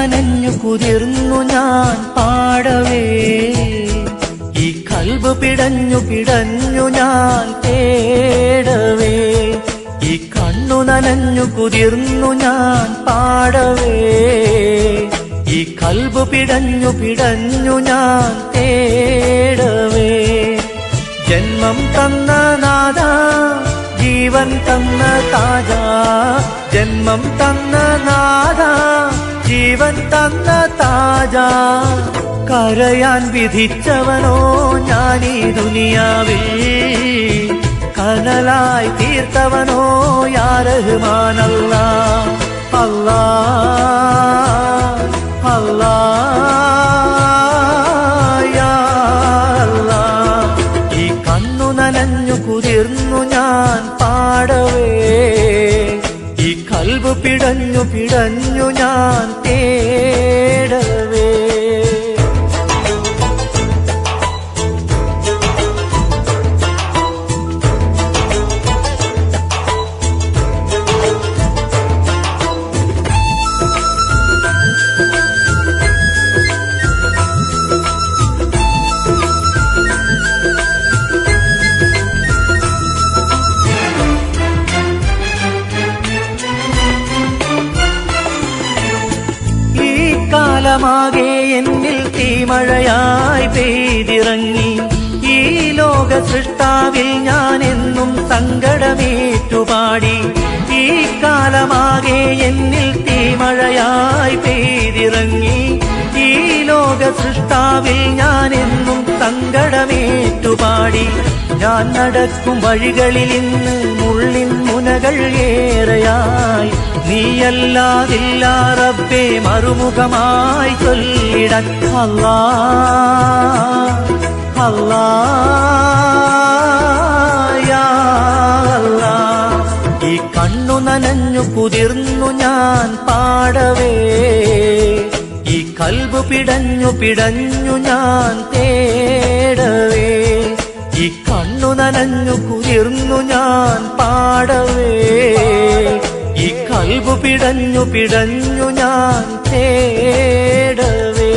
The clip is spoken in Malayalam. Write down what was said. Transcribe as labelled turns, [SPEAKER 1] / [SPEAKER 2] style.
[SPEAKER 1] നനഞ്ഞു കുതിർന്നു ഞാൻ പാടവേ, ഈ കൽബ് പിടഞ്ഞു പിടഞ്ഞു ഞാൻ തേടവേ, ഈ കണ്ണു നനഞ്ഞു കുതിർന്നു ഞാൻ പാടവേ, ഈ കൽബ് പിടഞ്ഞു പിടഞ്ഞു ഞാൻ തേടവേ. ജന്മം തന്ന നാഥ, ജീവൻ തന്ന താജ, ജന്മം തന്ന നാഥ, ജീവൻ തന്ന താജ. കരയാൻ വിധിച്ചവനോ ഞാനീ ദുനിയാവിൽ, കനലായി തീർത്തവനോ യാ റഹ്മാൻ അല്ലാഹ്. അല്ലാഹ് അല്ലാഹ് യാ അല്ലാഹ്. ഈ കണ്ണു നനഞ്ഞു കുതിർന്നു ഞാൻ പാടവേ, ഈ കൽബ് പിടഞ്ഞു പിടഞ്ഞു ഞാൻ തേടവേ. കാലമാകെ എന്നിൽ തീമഴയായി പെയ്തിറങ്ങി, ഈ ലോക സൃഷ്ടാവിൽ ഞാൻ എന്നും സങ്കടമേറ്റുപാടി. ഈ കാലമാകെ എന്നിൽ തീമഴയായി പെയ്തിറങ്ങി, ഈ ലോക സൃഷ്ടാവിൽ ഞാൻ എന്നും സങ്കടമേറ്റുപാടി. ഞാൻ നടക്കും വഴികളിൽ ഇന്ന് മുള്ളിൻ മുനകൾ ഏറെയായി, നീയല്ലാതില്ല റബ്ബേ മറുമുഖമായി ചൊല്ലിടാൻ. അല്ലാഹ് അല്ലാഹ് യാ അല്ലാഹ്. ഈ കണ്ണു നനഞ്ഞു കുതിർന്നു ഞാൻ പാടവേ, ഈ കൽബ് പിടഞ്ഞു പിടഞ്ഞു ഞാൻ തേടവേ, ഈ കണ്ണു നനഞ്ഞു കുതിർന്നു ഞാൻ പാടവേ, ഈ കൽബ് പിടഞ്ഞു പിടഞ്ഞു ഞാൻ തേടവേ.